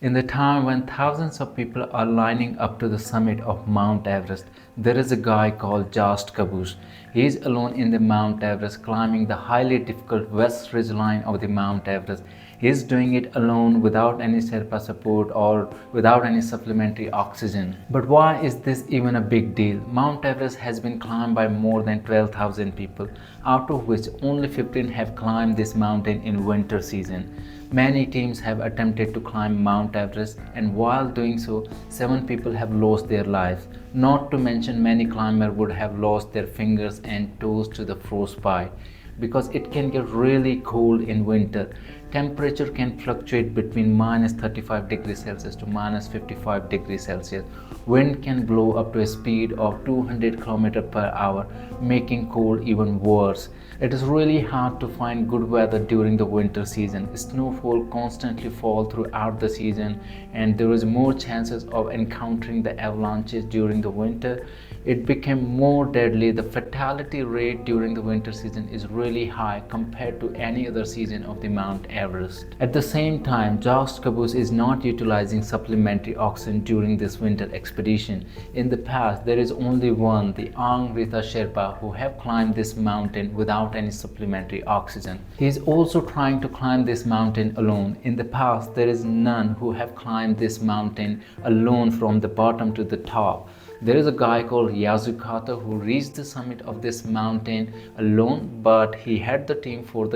In the time when thousands of people are lining up to the summit of Mount Everest, there is a guy called Jost Kobusch. He is alone in the Mount Everest, climbing the highly difficult west ridge line of the Mount Everest. He is doing it alone without any Sherpa support or without any supplementary oxygen. But why is this even a big deal? Mount Everest has been climbed by more than 12,000 people, out of which only 15 have climbed this mountain in winter season. Many teams have attempted to climb Mount Everest, and while doing so, 7 people have lost their lives. Not to mention, many climbers would have lost their fingers and toes to the frostbite. Because it can get really cold in winter. Temperature can fluctuate between minus 35 degrees Celsius to minus 55 degrees Celsius. Wind can blow up to a speed of 200 km per hour, making cold even worse. It is really hard to find good weather during the winter season. Snowfall constantly falls throughout the season, and there is more chances of encountering the avalanches during the winter. It became more deadly. The fatality rate during the winter season is really high compared to any other season of the Mount Everest. At the same time, Jost Kobusch is not utilizing supplementary oxygen during this winter expedition. In the past, there is only one, the Ang Rita Sherpa, who have climbed this mountain without any supplementary oxygen. He is also trying to climb this mountain alone. In the past, there is none who have climbed this mountain alone from the bottom to the top. There is a guy called Yazukata who reached the summit of this mountain alone, but he had the team for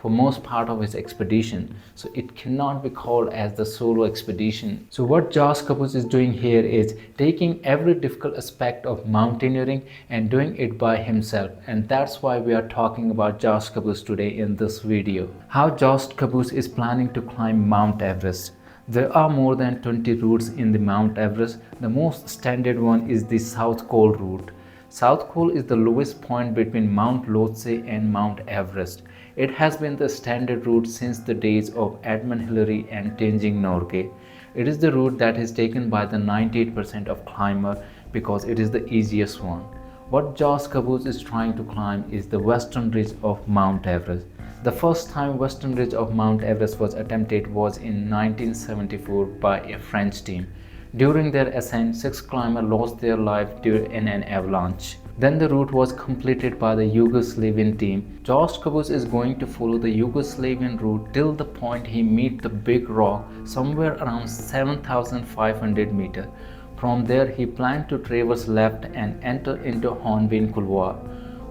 most part of his expedition, so it cannot be called as the solo expedition. So what Jost Kobusch is doing here is taking every difficult aspect of mountaineering and doing it by himself, and that's why we are talking about Jost Kobusch today in this video. How Jost Kobusch is planning to climb Mount Everest. There are more than 20 routes in the Mount Everest. The most standard one is the South Col route. South Col is the lowest point between Mount Lhotse and Mount Everest. It has been the standard route since the days of Edmund Hillary and Tenzing Norgay. It is the route that is taken by the 98% of climbers because it is the easiest one. What Jost Kobusch is trying to climb is the western ridge of Mount Everest. The first time western ridge of Mount Everest was attempted was in 1974 by a French team. During their ascent, 6 climbers lost their life in an avalanche. Then the route was completed by the Yugoslavian team. Jost Kobusch is going to follow the Yugoslavian route till the point he meets the big rock somewhere around 7,500 meters. From there, he planned to traverse left and enter into Hornbeam Couloir.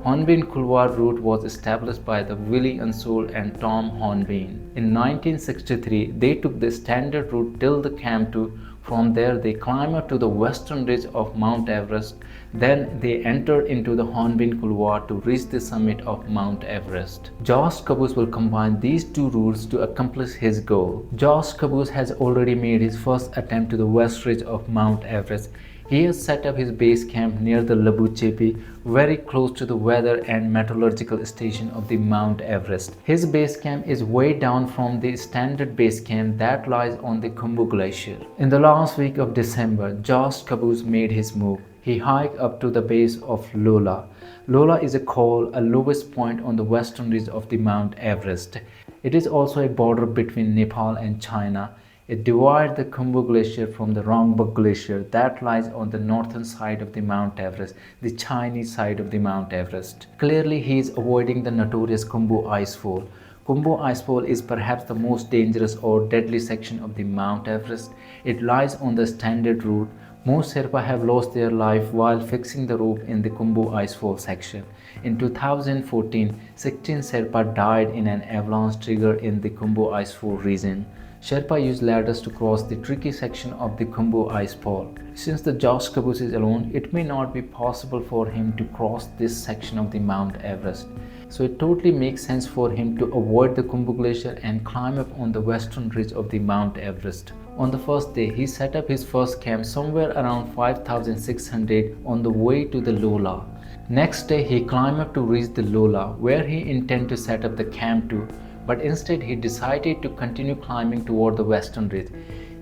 Hornbeam Couloir route was established by the Willie Ansel and Tom Hornbeam. In 1963, they took the standard route till the Camp 2. From there, they climbed up to the western ridge of Mount Everest. Then they entered into the Hornbeam Couloir to reach the summit of Mount Everest. Jost Kobusch will combine these two routes to accomplish his goal. Jost Kobusch has already made his first attempt to the west ridge of Mount Everest. He has set up his base camp near the Labu Chepi, very close to the weather and metallurgical station of the Mount Everest. His base camp is way down from the standard base camp that lies on the Khumbu Glacier. In the last week of December, Jost Kobusch made his move. He hiked up to the base of Lola. Lola is a col, a lowest point on the western ridge of the Mount Everest. It is also a border between Nepal and China. It divides the Khumbu Glacier from the Rongbuk Glacier that lies on the northern side of the Mount Everest, the Chinese side of the Mount Everest. Clearly, he is avoiding the notorious Khumbu Icefall. Khumbu Icefall is perhaps the most dangerous or deadly section of the Mount Everest. It lies on the standard route. Most Sherpa have lost their life while fixing the rope in the Khumbu Icefall section. In 2014, 16 Sherpa died in an avalanche triggered in the Khumbu Icefall region. Sherpa used ladders to cross the tricky section of the Khumbu Icefall. Since the Jost Kobusch is alone, it may not be possible for him to cross this section of the Mount Everest. So it totally makes sense for him to avoid the Khumbu Glacier and climb up on the western ridge of the Mount Everest. On the first day, he set up his first camp somewhere around 5,600 on the way to the Lola. Next day, he climbed up to reach the Lola, where he intended to set up the Camp 2. But instead he decided to continue climbing toward the western ridge.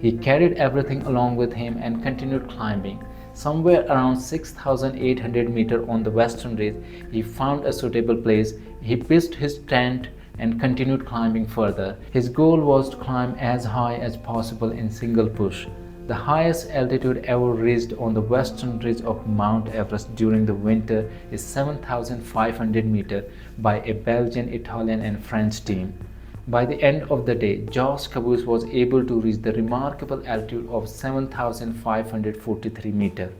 He carried everything along with him and continued climbing. Somewhere around 6,800 meters on the western ridge, he found a suitable place. He pitched his tent and continued climbing further. His goal was to climb as high as possible in single push. The highest altitude ever reached on the western ridge of Mount Everest during the winter is 7,500 meters by a Belgian, Italian and French team. By the end of the day, Jost Kobusch was able to reach the remarkable altitude of 7,543 meters.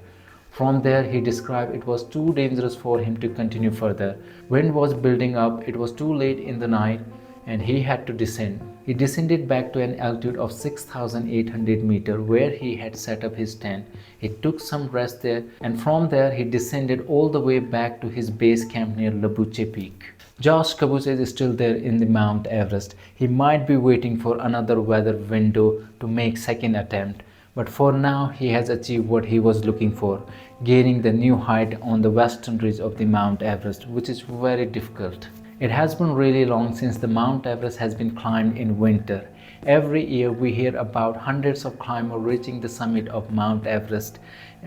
From there, he described it was too dangerous for him to continue further. Wind was building up, it was too late in the night, and he had to descend. He descended back to an altitude of 6,800 meters where he had set up his tent. He took some rest there, and from there he descended all the way back to his base camp near Lobuche Peak. Jost Kobusch is still there in the Mount Everest. He might be waiting for another weather window to make second attempt. But for now, he has achieved what he was looking for, gaining the new height on the western ridge of the Mount Everest, which is very difficult. It has been really long since the Mount Everest has been climbed in winter. Every year we hear about hundreds of climbers reaching the summit of Mount Everest.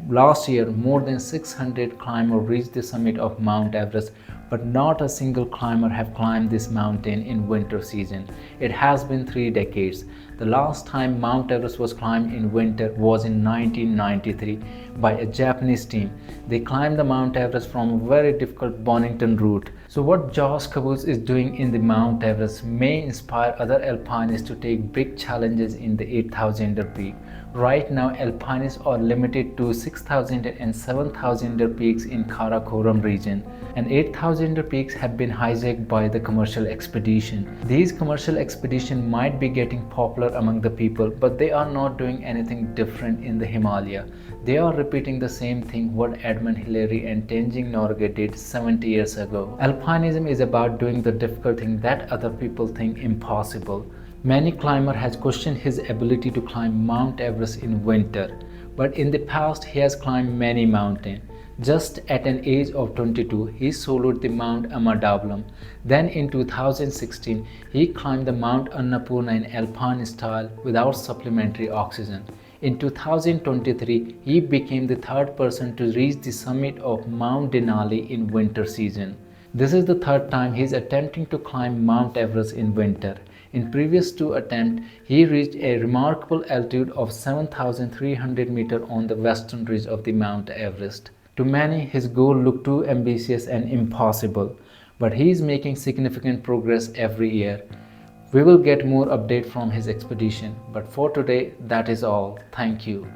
Last year, more than 600 climbers reached the summit of Mount Everest, but not a single climber have climbed this mountain in winter season. It has been 3 decades. The last time Mount Everest was climbed in winter was in 1993 by a Japanese team. They climbed the Mount Everest from a very difficult Bonington route. So what Jost Kobusch is doing in the Mount Everest may inspire other alpinists to take big challenges in the 8,000er peak. Right now, alpinists are limited to 6,000er and 7,000er peaks in Karakoram region, and 8,000er peaks have been hijacked by the commercial expedition. These commercial expeditions might be getting popular among the people, but they are not doing anything different in the Himalaya. They are repeating the same thing what Edmund Hillary and Tenzing Norgay did 70 years ago. Alpinism is about doing the difficult thing that other people think impossible. Many climbers has questioned his ability to climb Mount Everest in winter, but in the past he has climbed many mountains. Just at an age of 22, he soloed the Mount Amadablam. Then in 2016, he climbed the Mount Annapurna in alpine style without supplementary oxygen. In 2023, he became the third person to reach the summit of Mount Denali in winter season. This is the third time he is attempting to climb Mount Everest in winter. In previous 2 attempts, he reached a remarkable altitude of 7,300 meters on the western ridge of the Mount Everest. To many, his goal looked too ambitious and impossible, but he is making significant progress every year. We will get more updates from his expedition, but for today, that is all. Thank you.